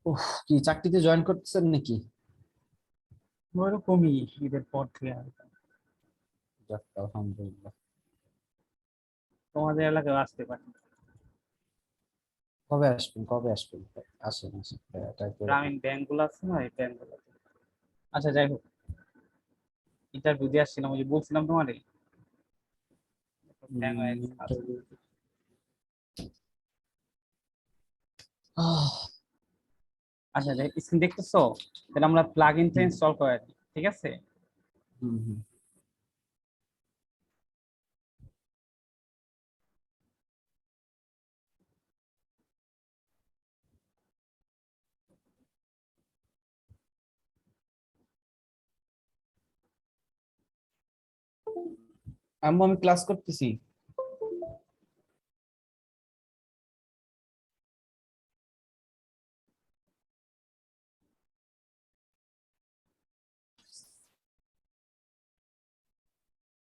উফ, কি চাকরিতে জয়েন করতেছেন নাকি? ওরকমই ঈদের পর থেকে আর কি। যাক, আলহামদুলিল্লাহ। তোমাদের এলাকায় আসতে পারি, কবে আসবেন, কবে আসবেন? আসেন আসেন, ট্রাই করে গ্রামীণ ব্যাংক গুলো আছে না, এই ব্যাংক গুলো। আচ্ছা যাই হোক, ইন্টারভিউ দিয়ে আসছিলাম, ওই যে বলছিলাম তোমারে ব্যাংক হয়ে গেছে কাজ। interview। আহ, আচ্ছা যাই, স্ক্রিন দেখতেছো? তাহলে আমরা প্লাগ ইনটা হুম, ইনস্টল করে দিই, ঠিক আছে? হুম, হুম। আম্মু, আমি ক্লাস করতেছি।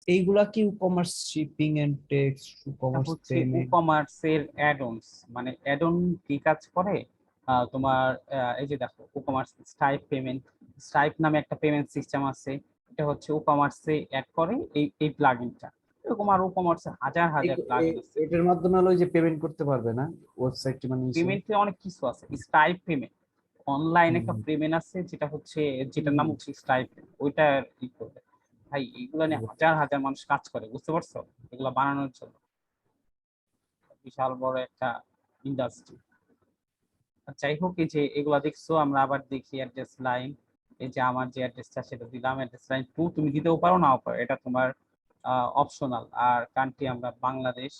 এইগুলা কি কমার্স, শিপিং এন্ড টেক্সট, এটা কমার্স হচ্ছে পেমেন্ট? উকমার্সের অ্যাডঅনস। মানে অ্যাডঅন কি কাজ করে? তোমার এই যে দেখো, উকমার্স স্ট্রাইপ পেমেন্ট, স্ট্রাইপ নামে একটা পেমেন্ট সিস্টেম আছে। এটা হচ্ছে উকমার্সে অ্যাড করে এই এই প্লাগইনটা। এরকম আর উকমার্সে হাজার হাজার প্লাগইন আছে। এটার মাধ্যমে হলো ওই যে পেমেন্ট করতে পারবে না ওয়েবসাইটে, মানে এসে? পেমেন্টে অনেক কিছু আছে, স্ট্রাইপ পেমেন্ট অনলাইন হুম, একটা হুম, পেমেন্ট আছে, যেটা হচ্ছে, যেটার নাম হুম, হচ্ছে স্ট্রাইপ। ওইটা ই করবে। ভাই এগুলো নিয়ে হাজার হাজার মানুষ কাজ করে, বুঝতে পারছো? এগুলো বানানোর জন্য বিশাল বড় একটা ইন্ডাস্ট্রি। যাই হোক, এই যে এগুলা দেখছো, আমরা আবার দেখি অ্যাড্রেস লাইন। এই যে আমার যে অ্যাড্রেসটা সেটা দিলাম, অ্যাড্রেস লাইন 2, তুমি দিতেও পারো নাও পারো, এটা তোমার অপশনাল। আর কান্ট্রি আমরা বাংলাদেশ।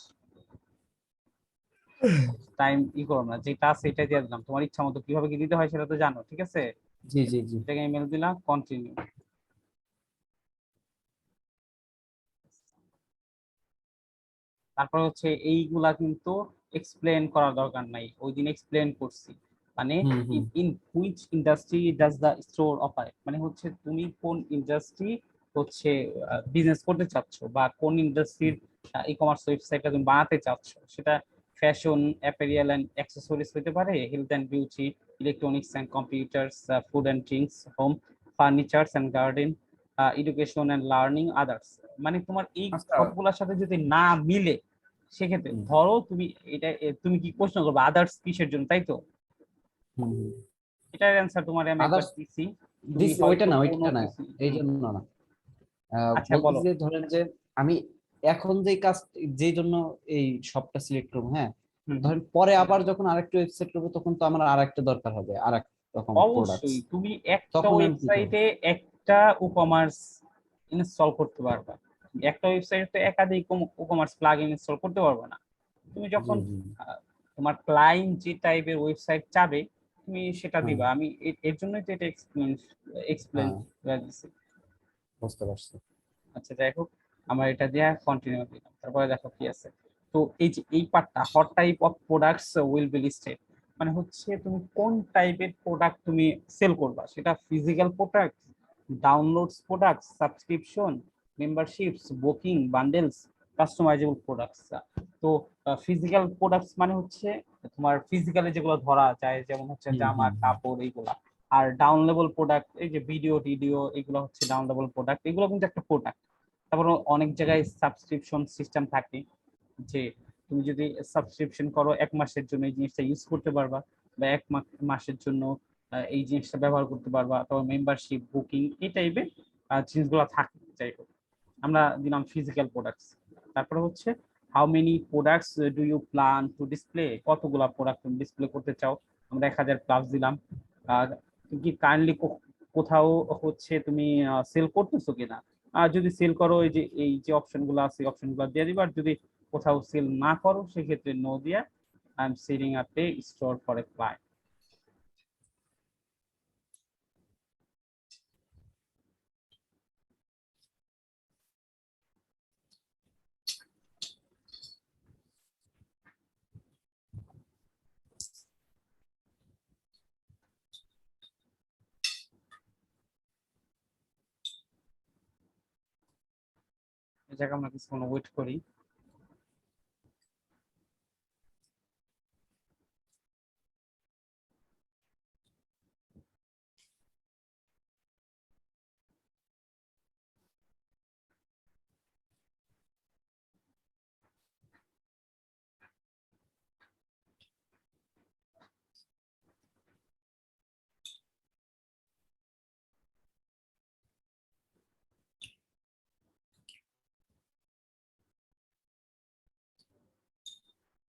টাইম ই করো না, যেটা আছে এটা দিয়ে দিলাম, তোমার ইচ্ছা মতো কিভাবে কি দিতে হয় সেটা তো জানো, ঠিক আছে? জি, জি, জি। এটাকে ইমেল দিলাম, কন্টিনিউ। তারপর হচ্ছে এইগুলা কিন্তু এক্সপ্লেন করার দরকার নাই, ওই দিন এক্সপ্লেন করছি। মানে hmm, hmm, in which industry does the store operate, মানে হচ্ছে তুমি কোন ইন্ডাস্ট্রি হচ্ছে বিজনেস করতে চাচ্ছ, বা কোন ইন্ডাস্ট্রির ই কমার্স ওয়েবসাইটটা তুমি বানাতে চাচ্ছ। সেটা ফ্যাশন, অ্যাপারিয়াল অ্যান্ড অ্যাক্সেসরিজ হতে পারে, health and beauty, electronics and computers, food and drinks, home furnitures and garden, education and learning, others. মানে তোমার এই আচ্ছা। সবগুলোর সাথে যদি না মিলে, সেক্ষেত্রে হুম, ধরো তুমি এটা তুমি কি প্রশ্ন করবে আদার্স কিসের জন্য, তাই তো? হুম, হুম। এটার অ্যান্সার তোমার আমি একবার আদার্স দিছি। তুমি দিস, ওইটা হয়তো না, কোনো ওইটা না, কিছু এই জন্য না। আচ্ছা বলো। বলতেছি যে ধরেন যে আমি এখন যে কাজ, যে জন্য এই সবটা সিলেক্ট করবো, হ্যাঁ, হুম হুম। ধরেন পরে আবার যখন আরেকটা ওয়েবসাইট করবো, তখন তো আমার আরেকটা দরকার হবে, আরেক রকম প্রোডাক্টস। অবশ্যই তুমি একটা তখন আমি কি করবো? ওয়েবসাইটে একটা ই-কমার্স ইনস্টল করতে পারবা। একটা ওয়েবসাইটে একাধিক ই-কমার্স প্লাগইন ইনস্টল করতে পারবে না। তুমি জি, যখন জি। তোমার ক্লায়েন্ট যে টাইপের ওয়েবসাইট চাবে, তুমি সেটা হ্যাঁ, দিবা। আমি এর জন্যই তো এটা এক্সপ্লেন এক্সপ্লেন হ্যাঁ, করে দিছি। বুঝতে পারছি। আচ্ছা যাই হোক, আমার এটা দিয়ে কন্টিনিউ দিলাম, তারপরে দেখো কি আছে। তো এই যে এই পার্টটা, hot type of products will be listed, মানে হচ্ছে তুমি কোন টাইপের প্রোডাক্ট তুমি সেল করবা, সেটা physical product, downloads product, subscription, memberships, booking, bundles, customisable products. তো ফিজিক্যাল প্রোডাক্টস মানে হচ্ছে তোমার ফিজিক্যালি যেগুলো ধরা যায়, যেমন হচ্ছে হুম, জামা হুম, হুম। কাপড় এইগুলা। আর ডাউনলেবল প্রোডাক্ট, এই যে ভিডিও টিডিও, এগুলো হচ্ছে ডাউনলেবল প্রোডাক্ট, এগুলো কিন্তু একটা প্রোডাক্ট। তারপর অনেক জায়গায় সাবস্ক্রিপশন সিস্টেম থাকে, যে তুমি যদি সাবস্ক্রিপশন করো 1 মাসের জন্য এই জিনিসটা ইউজ করতে পারবা, বা মাসের জন্য এই জিনিসটা ব্যবহার করতে পারবা। তারপর মেম্বারশিপ, বুকিং, এই টাইপের জিনিসগুলো থাকে। যাই হোক, আমরা দিলাম ফিজিক্যাল প্রোডাক্টস। তারপরে হচ্ছে how many products do you plan to display, কতগুলা প্রোডাক্ট তুমি ডিসপ্লে করতে চাও, আমরা 1000 প্লাস দিলাম। আর তুমি কি কাইন্ডলি কোথাও হচ্ছে তুমি সেল করতেছো কিনা, আর যদি সেল করো এই যে অপশনগুলো আছে, অপশনগুলো দিয়ে দিবা। আর যদি কোথাও সেল না করো, সেক্ষেত্রে নো দিয়া I am selling a pay store for a client. এই জায়গায় আমরা কিছুক্ষণ ওয়েট করি।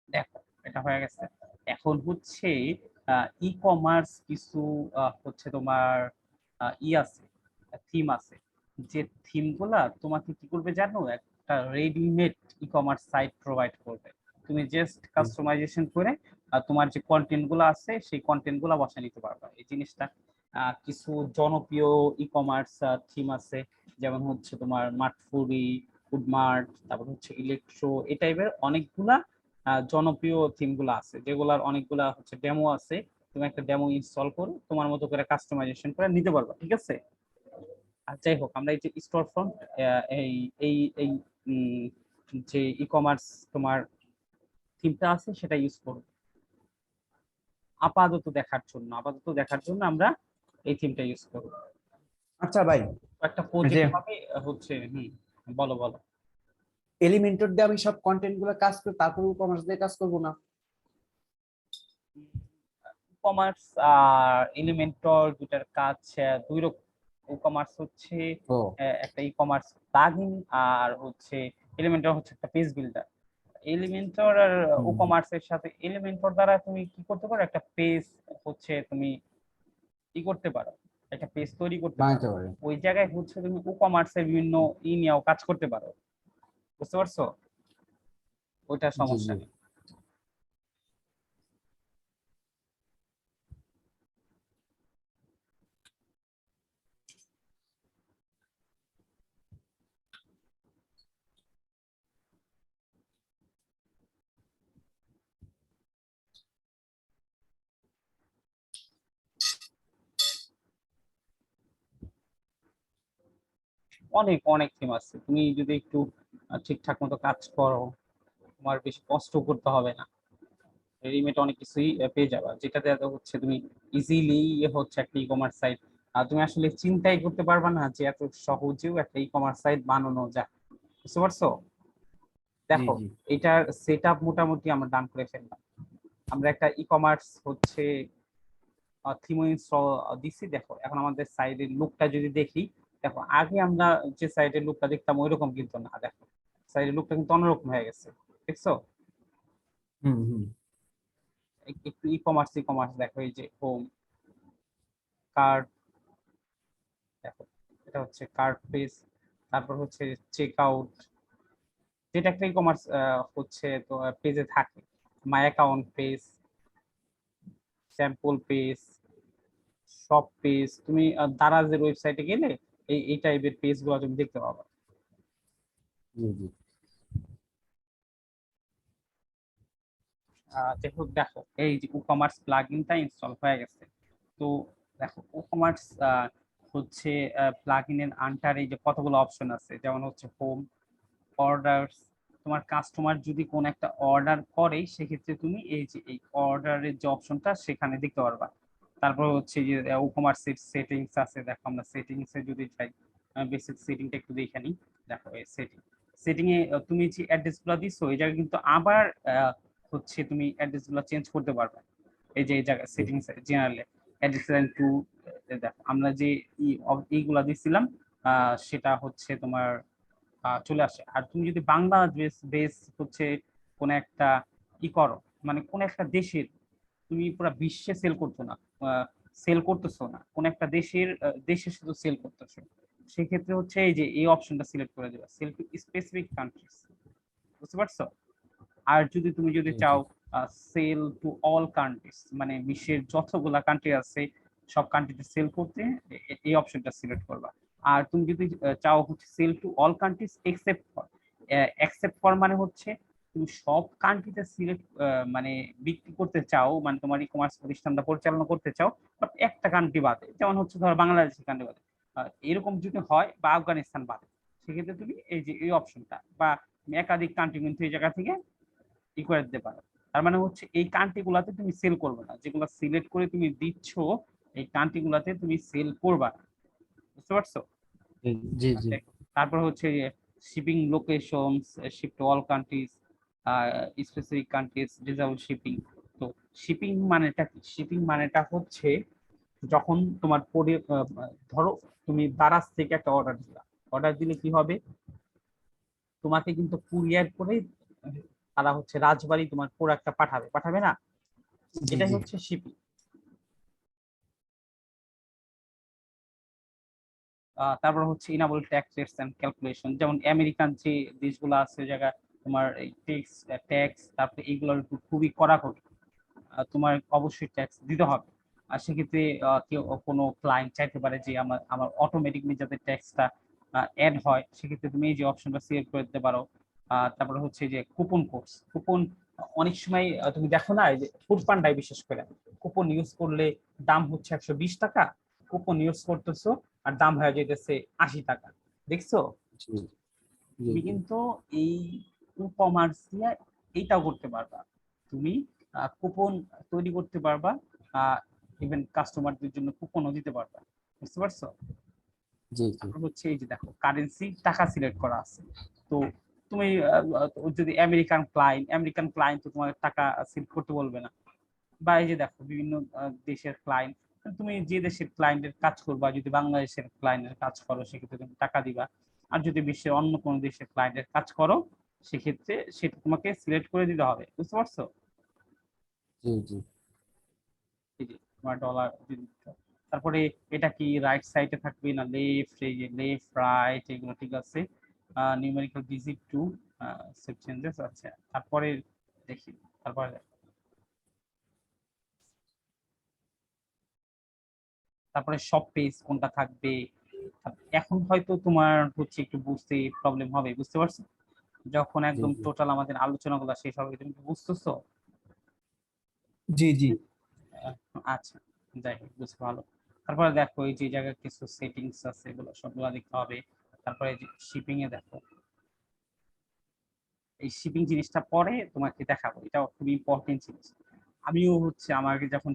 দেখো এটা হয়ে গেছে। এখন হচ্ছে ই কমার্স কিছু হচ্ছে তোমার আছে, থিম আছে, যে থিম গুলা তোমাকে কি করবে জানো, একটা readymade e commerce site provide করবে। তুমি জাস্ট হুম, কাস্টমাইজেশন করে তোমার যে কন্টেন্ট গুলো আছে সেই কন্টেন্ট গুলা বসা নিতে পারবা এই জিনিসটা। কিছু জনপ্রিয় ই কমার্স থিম আছে, যেমন হচ্ছে তোমার মার্টফুরি, ফুডমার্ট, তারপর হচ্ছে ইলেকট্রো, এই টাইপের অনেকগুলা জনপ্রিয় থিম গুলো আছে, যেগুলার অনেকগুলা হচ্ছে ডেমো আছে। তুমি একটা ডেমো ইনস্টল করো, তোমার মতো করে কাস্টমাইজেশন করে নিতে পারবা, ঠিক আছে। আর যাই হোক, আমরা এই যে স্টোর ফ্রন্ট এই এই এই উম, যে ই কমার্স তোমার থিমটা আছে সেটা ইউজ করব আপাতত দেখার জন্য আমরা এই থিমটা ইউজ করব। আচ্ছা ভাই, একটা এই যে প্রজেক্ট হবে হচ্ছে বলো বলো। এলিমেন্টর দিয়ে আমি সব কন্টেন্ট গুলো কাজ করি, তারপর কমার্স দিয়ে কাজ করবো না? কমার্স আর এলিমেন্টর দুটার কাজ দুই রকম। ই কমার্স হচ্ছে ও। একটা ই কমার্স প্লাগইন, আর হচ্ছে এলিমেন্টর হচ্ছে একটা পেজ বিল্ডার। এলিমেন্টর আর ই হুম, কমার্সের সাথে, এলিমেন্টর দ্বারা তুমি কি করতে পারো, একটা পেজ হচ্ছে তুমি ই করতে পারো, একটা পেজ তৈরি করতে পারো। বানাতে পারে। ওই জায়গায় হচ্ছে তুমি ই কমার্সের বিভিন্ন নিয়েও কাজ করতে পারো, বুঝতে পারছো? ওইটা জি সমস্যা জি। নেই। অনেক অনেক থিম আছে, তুমি যদি একটু ঠিকঠাক মতো কাজ করো, তোমার বেশি কষ্ট করতে হবে না, রেডিমেড অনেক কিছুই পেয়ে যাবা, যেটাতে হচ্ছে তুমি ইজিলি হচ্ছে একটা ই কমার্স সাইট। আর তুমি আসলে চিন্তাই করতে পারবা না যে এত সহজেও একটা ই কমার্স সাইট বানানো যায়, বুঝতে পারছো? জি দেখো, জি। এটার সেট আপ মোটামুটি আমরা ডান করে ফেললাম। আমরা একটা ই কমার্স হচ্ছে থিম ইনস্টল দিছি। দেখো এখন আমাদের সাইডের লুকটা যদি দেখি, দেখো আগে আমরা যে সাইডের লুকটা দেখতাম ওইরকম কিন্তু না, দেখো সাইডের লুকটা কিন্তু অন্যরকম হয়ে গেছে, দেখছো? হুম হুম। একটু ই কমার্স দেখো, এই যে হোম, কার্ট, দেখো এটা হচ্ছে কার্ট পেজ, তারপর হচ্ছে চেক আউট, যেটা একটা ই কমার্স হচ্ছে তো পেজে থাকে, my account page, sample page, shop page. তুমি দারাজের ওয়েবসাইটে গেলে এই টাইপের পেজ গুলো তুমি দেখতে পাবা। জি জি। দেখো দেখো এই যে WooCommerce প্লাগইনটা ইনস্টল হয়ে গেছে। তো দেখো WooCommerce হচ্ছে প্লাগইনের আন্ডারে যে কতগুলো অপশন আছে, যেমন হচ্ছে হোম, অর্ডারস। তোমার কাস্টমার যদি কোন একটা অর্ডার করে সেক্ষেত্রে তুমি এই যে এই অর্ডারের যে অপশনটা সেখানে দেখতে পারবা। তারপর হচ্ছে যে WooCommerce সেটিংস আছে, দেখো আমরা সেটিংস এ যদি যাই, বেসিক সেটিংটা একটু দেখে নিই। দেখো এই সেটিং এ তুমি যে অ্যাড্রেস গুলো দিছো এই জায়গায় কিন্তু আবার হচ্ছে তুমি অ্যাড্রেস গুলো চেঞ্জ করতে পারবে। এই যে এই জায়গায় জি। সেটিংস জেনারেলে অ্যাড্রেস লাইন টু, দেখো আমরা যে এইগুলা দিছিলাম সেটা হচ্ছে তোমার চলে আসে। আর তুমি যদি বাংলা বেস হচ্ছে কোন একটা করো, মানে কোন একটা দেশের, তুমি পুরো বিশ্বে সেল করতেছো না, কোন একটা দেশে শুধু সেল করতেছো, সেক্ষেত্রে হচ্ছে এই যে এই অপশনটা সিলেক্ট করে দেবে, সেল টু স্পেসিফিক কান্ট্রিজ, বুঝতে পারছো? আর তুমি যদি জি জি। চাও সেল টু অল কান্ট্রিজ, মানে বিশ্বের যতগুলা কান্ট্রি আছে সব কান্ট্রিতে সেল করতে, এই অপশনটা সিলেক্ট করবা। আর তুমি যদি চাও হচ্ছে sell to all countries except for মানে হচ্ছে তুমি সব কান্ট্রিতে সিলেক্ট মানে বিক্রি করতে চাও, মানে তোমার ই কমার্স প্রতিষ্ঠানটা পরিচালনা করতে চাও, বাট একটা কান্ট্রি বাদে, যেমন হচ্ছে ধরো বাংলাদেশের কান্ট্রি বাদে, এরকম যদি হয়, বা আফগানিস্তান বাদে, সেক্ষেত্রে তুমি এই যে এই অপশনটা, বা একাধিক কান্ট্রি কিন্তু এই জায়গা থেকে করে দিতে পারো। তার মানে হচ্ছে এই কান্ট্রি গুলাতে তুমি সেল করবে না, যেগুলো সিলেক্ট করে তুমি দিচ্ছ এই কান্ট্রি গুলাতে তুমি সেল করবা না, বুঝতে পারছো? জি জি জি। দেখো, তারপর হচ্ছে shipping locations, ship to all countries, specific countries, disable shipping. তো শিপিং মানেটা কি? শিপিং মানেটা হচ্ছে যখন তোমার ধরো তুমি দারাজ থেকে একটা অর্ডার দিলে কি হবে, তোমাকে কিন্তু কুরিয়ার করে তারা হচ্ছে রাজবাড়ি তোমার প্রোডাক্টটা পাঠাবে না, জি এটাই জি হচ্ছে শিপিং। তারপর হচ্ছে enable tax rates and calculation, যেমন আমেরিকান যে দেশগুলো আছে জায়গা তোমার এই ট্যাক্স তারপরে এইগুলোর উপর খুবই কড়াকড়ি, তোমার অবশ্যই ট্যাক্স দিতে হবে। আর সেক্ষেত্রে কেউ কোনো ক্লায়েন্ট চাইতে পারে যে আমার আমার অটোমেটিকলি যাতে ট্যাক্সটা অ্যাড হয়, সেক্ষেত্রে তুমি এই যে অপশনটা সিলেক্ট করে দিতে পারো। তারপরে হচ্ছে যে কুপন কোডস, কুপন অনেক সময় তুমি দেখো না, এই যে ফুড পান্ডায় বিশেষ করে কুপন ইউজ করলে দাম হচ্ছে 120 টাকা, কুপন ইউজ করতেছো আর দাম হয়ে যেতেছে 80 টাকা, দেখছো? জি জি তুমি জি কিন্তু এই ই-কমার্স দিয়ে এইটাও করতে পারবা, তুমি কুপন তৈরি করতে পারবা, ইভেন কাস্টমারদের জন্য কুপনও দিতে পারবা, বুঝতে পারছো? জি জি তারপর হচ্ছে এই যে দেখো কারেন্সি টাকা সিলেক্ট করা আছে। তো তুমি যদি আমেরিকান ক্লায়েন্ট তো তোমার টাকা সিলেক্ট করতে বলবে না। বা এই যে দেখো বিভিন্ন দেশের ক্লায়েন্ট, তুমি যে দেশের ক্লায়েন্টের কাজ করবা, যদি বাংলাদেশের ক্লায়েন্টের কাজ করো সেক্ষেত্রে তুমি টাকা দিবা, আর যদি বিশ্বের অন্য কোনো দেশের ক্লায়েন্টের কাজ করো সেক্ষেত্রে সেটা তোমাকে সিলেক্ট করে দিতে হবে, বুঝতে পারছো? জি জি এই যে তোমার ডলার, তারপরে এটা কি রাইট সাইডে থাকবে না লেফট, এই যে লেফট রাইট এগুলো ঠিক আছে। Numerical digit to save changes, আচ্ছা তারপরে দেখি, তারপরে তারপরে সব পেজ কোনটা থাকবে। এখন হয়তো তোমার হচ্ছে একটু বুঝতে প্রবলেম হবে, বুঝতে পারছো? যখন জি একদম জি টোটাল আমাদের আলোচনাগুলো শেষ হবে তুমি কি বুঝতেছো? জি জি আহ, আচ্ছা, যাই হোক বুঝতে ভালো। তারপরে দেখো এই যে জায়গায় কিছু সেটিংস আছে এগুলো সবগুলো দেখতে হবে। তারপরে যে শিপিং এ দেখো, এই শিপিং জিনিসটা পরে তোমাকে দেখাবো, এটা খুব ইম্পর্টেন্ট জিনিস। আমিও হচ্ছে আমাকে যখন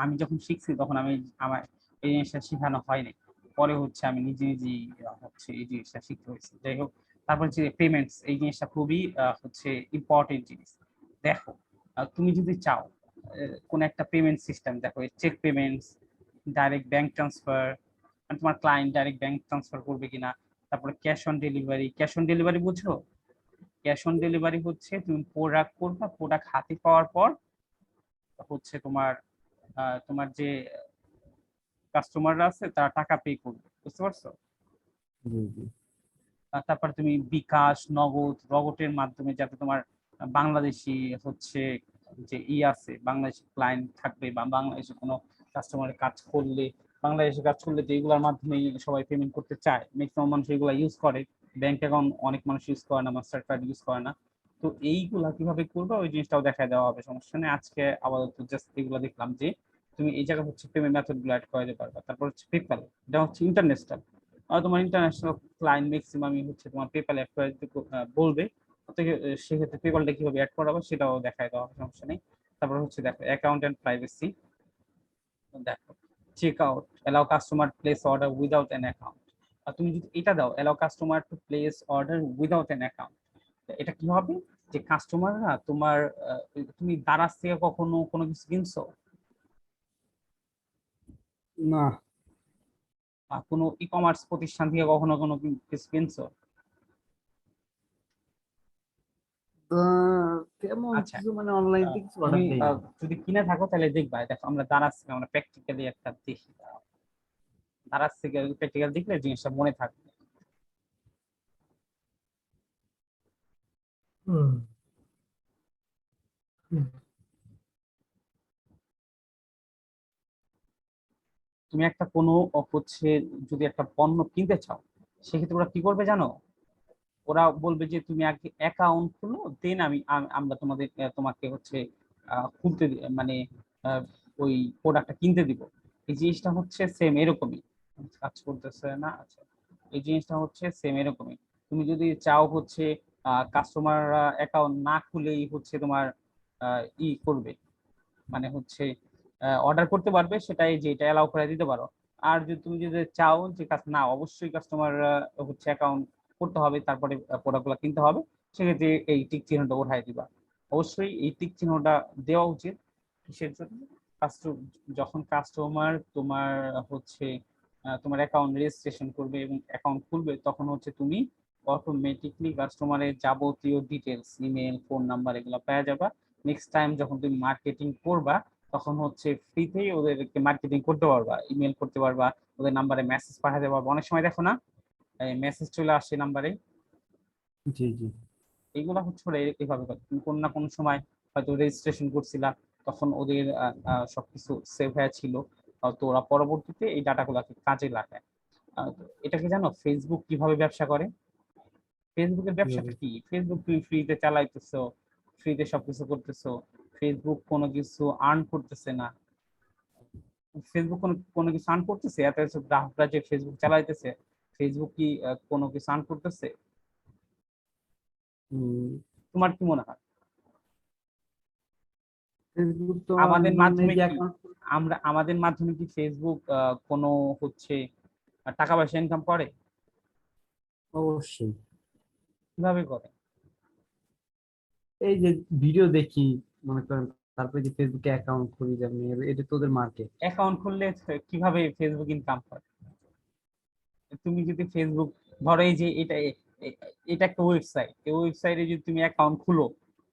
আমি যখন শিখছি তখন আমি আমার এই জিনিসটা শেখানো হয়নি, পরে হচ্ছে আমি নিজে নিজেই হচ্ছে এই জিনিসটা শিখতে হয়েছে, যাই হোক। তারপর যে পেমেন্টস, এই জিনিসটা খুবই হচ্ছে ইম্পর্টেন্ট জিনিস। দেখো তুমি যদি চাও কোন একটা পেমেন্ট সিস্টেম, দেখো check payments, direct bank transfer, তোমার ক্লায়েন্ট ডাইরেক্ট ব্যাংক ট্রান্সফার করবে কিনা। তারপরে cash on delivery, cash on delivery বুঝছো? ক্যাশ অন ডেলিভারি হচ্ছে তুমি প্রোডাক্ট করবা, প্রোডাক্ট হাতে পাওয়ার পর হচ্ছে তোমার তোমার যে কাস্টমাররা আছে তারা টাকা পে করবে, বুঝতে পারছো? জি জি তারপর তুমি বিকাশ, নগদ, রগটের মাধ্যমে যাতে তোমার বাংলাদেশি হচ্ছে যে আছে বাংলাদেশি ক্লায়েন্ট থাকবে বা বাংলাদেশে কোনো কাস্টমারের কাজ করলে, বাংলাদেশে কাজ করলে যেগুলোর মাধ্যমে সবাই পেমেন্ট করতে চায়, ম্যাক্সিমাম মানুষ এগুলো ইউজ করে। ব্যাংক অ্যাকাউন্ট অনেক মানুষ ইউজ করে না, মাস্টার কার্ড ইউজ করে না। তো এইগুলা কিভাবে করবে ওই জিনিসটাও দেখা দেওয়া হবে, সমস্যা নেই। আজকে আপাতত জাস্ট এগুলো দেখলাম যে তুমি এই জায়গায় হচ্ছে পেমেন্ট মেথড গুলো অ্যাড করে দিতে পারবে। তারপর হচ্ছে পেপ্যাল, এটা হচ্ছে ইন্টারন্যাশনাল, তোমার ইন্টারন্যাশনাল ক্লায়েন্ট ম্যাক্সিমামই হচ্ছে তোমার পেপ্যাল অ্যাড করে দিতে বলবে। অতএব, সেক্ষেত্রে পেপ্যালটা কিভাবে অ্যাড করাবো সেটাও দেখায় দেওয়া হবে, সমস্যা নেই। তারপর হচ্ছে দেখো অ্যাকাউন্ট এন্ড প্রাইভেসি, দেখো check out, allow customer place order without an account. আর তুমি যদি এটা দাও allow customer to place order without an account, এটা কি হবে যে কাস্টমাররা তোমার তুমি দারাজ থেকে কখনো কোনো কিছু কিনছো না বা কোনো ই কমার্স প্রতিষ্ঠান থেকে কখনো কোনো কিছু কিনছো? তেমন আচ্ছা, কিছু মানে অনলাইন থেকে কিছু তুমি অর্ডার দেই না। যদি কিনে থাকো তাহলে দেখবা, দেখো আমরা দারাজ থেকে আমরা প্র্যাকটিক্যালি একটা দেখি, দারাজ থেকে প্র্যাকটিক্যাল দেখলে জিনিসটা মনে থাকবে। হুম হুম। তুমি একটা কোনো হচ্ছে যদি একটা পণ্য কিনতে চাও সেক্ষেত্রে ওরা কি করবে জানো? ওরা বলবে যে তুমি আগে অ্যাকাউন্ট খুলো, দেন আমরা তোমাকে হচ্ছে খুলতে মানে আহ, ওই প্রোডাক্টটা কিনতে দিব। এই জিনিসটা হচ্ছে সেম এরকমই, কাজ করতেছে না, আচ্ছা। এই জিনিসটা হচ্ছে সেম এরকমই, তুমি যদি চাও হচ্ছে কাস্টমাররা অ্যাকাউন্ট না খুলেই হচ্ছে তোমার করবে, মানে হচ্ছে অর্ডার করতে পারবে, সেটাই যে এটা অ্যালাউ করে দিতে পারো। আর যদি তুমি যদি চাও যে না অবশ্যই কাস্টমার হচ্ছে অ্যাকাউন্ট করতে হবে তারপরে প্রোডাক্টগুলো কিনতে হবে, সেক্ষেত্রে এই টিক চিহ্নটা উঠাই দিবা। অবশ্যই এই টিক চিহ্নটা দেওয়া উচিত, কিসের জন্য? কাস্টমার, যখন কাস্টমার তোমার হচ্ছে তোমার অ্যাকাউন্ট রেজিস্ট্রেশন করবে এবং অ্যাকাউন্ট খুলবে তখন হচ্ছে তুমি অটোমেটিকলি কাস্টমারের যাবতীয় ডিটেলস, ইমেল, ফোন নাম্বার এগুলো পেয়ে যাবা। নেক্সট টাইম যখন তুমি মার্কেটিং করবা তখন হচ্ছে ফ্রিতেই ওদেরকে মার্কেটিং করতে পারবা, ইমেল করতে পারবা, ওদের নাম্বারে মেসেজ পাঠাতে পারবা। অনেক সময় দেখো না মেসেজ চলে আসছে নাম্বারে, জি জি। এইগুলো হচ্ছে ওরা এইভাবে করে। তুমি কোনো না কোনো সময় হয়তো রেজিস্ট্রেশন করছিলা, তখন ওদের সবকিছু সেভ হয়ে ছিল, তো ওরা পরবর্তীতে এই ডাটাগুলোকে কাজে লাগায়। তো এটা কি জানো ফেসবুক কিভাবে ব্যবসা করে? ফেসবুকের ব্যবসাটা কিভাবে? কি? ফেসবুক তুমি ফ্রিতে চালাইতেছো, ফ্রিতে সবকিছু করতেছো, ফেসবুক কোনো কিছু আর্ন করতেছে না। ফেসবুক কোনো কোনো কিছু আর্ন করতেছে? এত এত গ্রাহকরা যে ফেসবুক চালাইতেছে, ফেসবুক কি কোনো কিছু আর্ন করতেছে? তোমার কি মনে হয়? ফেসবুক তো আমাদের মাধ্যমে মেবি কি এখন আমাদের মাধ্যমে কি ফেসবুক কোনো হচ্ছে টাকা পয়সা ইনকাম করে? অবশ্যই। কিভাবে করে? এই যে ভিডিও দেখি, মনে করেন, তারপরে যে ফেসবুকে অ্যাকাউন্ট খুলি, যেমন এটা তো ওদের মার্কেট। অ্যাকাউন্ট খুললে কিভাবে ফেসবুক ইনকাম করে? তুমি যদি ফেসবুক, ধরো এই যে এটা একটা ওয়েবসাইট, এই ওয়েবসাইটে যদি তুমি অ্যাকাউন্ট খুলো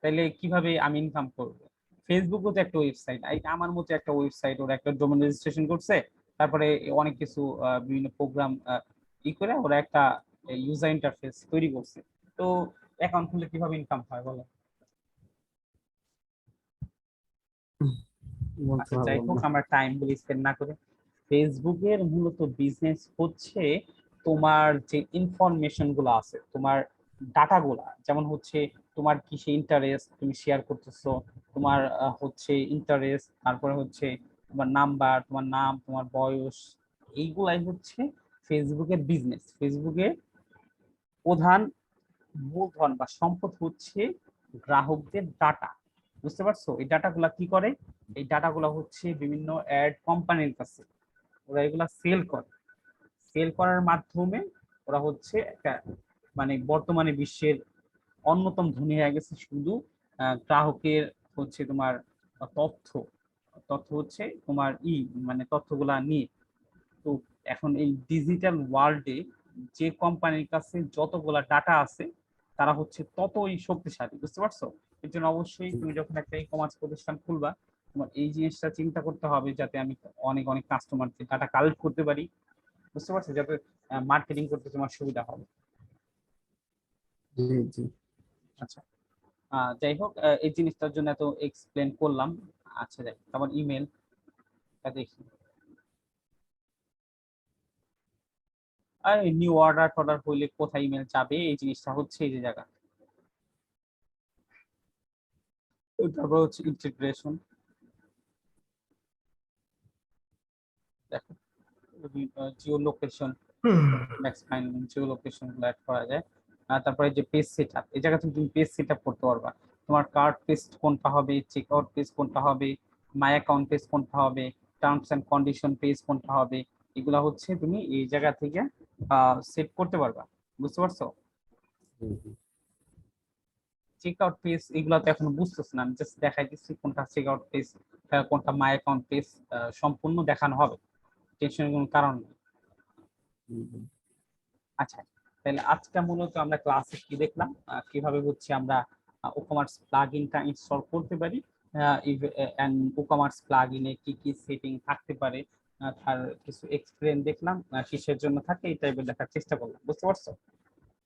তাহলে কিভাবে আমি ইনকাম করব? ফেসবুকও তো একটা ওয়েবসাইট, আমার মতো একটা ওয়েবসাইট, ওরা একটা ডোমেন রেজিস্ট্রেশন করছে, তারপরে অনেক কিছু বিভিন্ন প্রোগ্রাম করে ওরা একটা ইউজার ইন্টারফেস তৈরি করছে। তো অ্যাকাউন্ট খুললে কিভাবে ইনকাম হয় বলো? বলতে আচ্ছা যাই পারলাম হোক, না। আমরা টাইম গুলো স্পেন্ড না করে, ফেসবুকের মূলত বিজনেস হচ্ছে তোমার যে ইনফরমেশন গুলো আছে, তোমার ডাটা গুলা, যেমন হচ্ছে তোমার কিসে ইন্টারেস্ট তুমি শেয়ার করতেছো, তোমার হচ্ছে ইন্টারেস্ট, তারপরে হচ্ছে তোমার নাম্বার, তোমার নাম, তোমার বয়স, এইগুলাই হচ্ছে ফেসবুকের বিজনেস। ফেসবুকের প্রধান মূলধন বা সম্পদ হচ্ছে গ্রাহকদের ডাটা। বুঝতে পারছো? এই ডাটাগুলা কি করে? এই ডাটাগুলা হচ্ছে বিভিন্ন অ্যাড কোম্পানির কাছে, ওরা এগুলা সেল করে। সেল করার মাধ্যমে ওরা হচ্ছে একটা, মানে বর্তমানে বিশ্বের অন্যতম ধনী হয়ে গেছে শুধু গ্রাহকের হচ্ছে তোমার তথ্য, তথ্য হচ্ছে তোমার মানে তথ্যগুলা নিয়ে। তো এখন এই ডিজিটাল ওয়ার্ল্ডে যে কোম্পানির কাছে যতগুলা ডাটা আছে তারা হচ্ছে ততই শক্তিশালী। বুঝতে পারছো? এর জন্য অবশ্যই তুমি যখন একটা ই কমার্স প্রতিষ্ঠান খুলবা, তোমার এই জিনিসটা চিন্তা করতে হবে যাতে আমি অনেক অনেক কাস্টমারকে ডাটা কালেক্ট করতে পারি। বুঝতে পারছো? যাতে মার্কেটিং করতে তোমার সুবিধা হবে। জি জি। আচ্ছা, যাই হোক, এই জিনিসটার জন্য এত এক্সপ্লেন করলাম। আচ্ছা যাই, তারপর ইমেল দেখি। আর নিউ অর্ডার টর্ডার হইলে কোথায় ইমেল যাবে, এই জিনিসটা হচ্ছে এই যে জায়গা। তারপর হচ্ছে ইন্টিগ্রেশন, দেখো Jio location, max fine Jio location গুলো অ্যাড করা যায়। তারপরে যে পেজ সেটআপ, এই জায়গা থেকে তুমি পেজ সেটআপ করতে পারবা। তোমার কার্ড পেজ কোনটা হবে, চেক আউট পেজ কোনটা হবে, মাই অ্যাকাউন্ট পেজ কোনটা হবে, টার্মস এন্ড কন্ডিশন পেজ কোনটা হবে, এগুলা হচ্ছে তুমি এই জায়গা থেকে সেট করতে পারবা। বুঝতে পারছো? চেক আউট পেজ এগুলো তো এখন বুঝতেছি না, আমি জাস্ট দেখাই দিচ্ছি কোনটা চেক আউট পেজ, কোনটা মাই অ্যাকাউন্ট পেজ, সম্পূর্ণ দেখানো হবে, টেনশনের কোনো কারণ নেই। আচ্ছা, তাহলে আজকে মূলত আমরা ক্লাসে কি দেখলাম, কিভাবে হচ্ছে আমরা ওকমার্স প্লাগইনটা ইনস্টল করতে পারি, এন্ড ওকমার্স প্লাগইনে কি কি সেটিং থাকতে পারে, তার কিছু এক্সপ্লেন দেখলাম, কিসের জন্য থাকে এই টাইপের দেখার চেষ্টা করলাম। বুঝতে পারছো?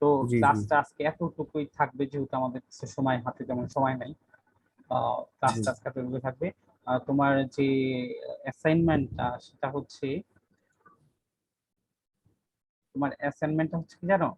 তো জি জি। ক্লাসটা আজকে এতটুকুই থাকবে, যেহেতু আমাদের কাছে সময়, হাতে তেমন সময় নাই। জি। ক্লাসটা আজকে এতটুকুই থাকবে। তোমার যে অ্যাসাইনমেন্টটা সেটা হচ্ছে, তোমার অ্যাসাইনমেন্টটা হচ্ছে কি জানো?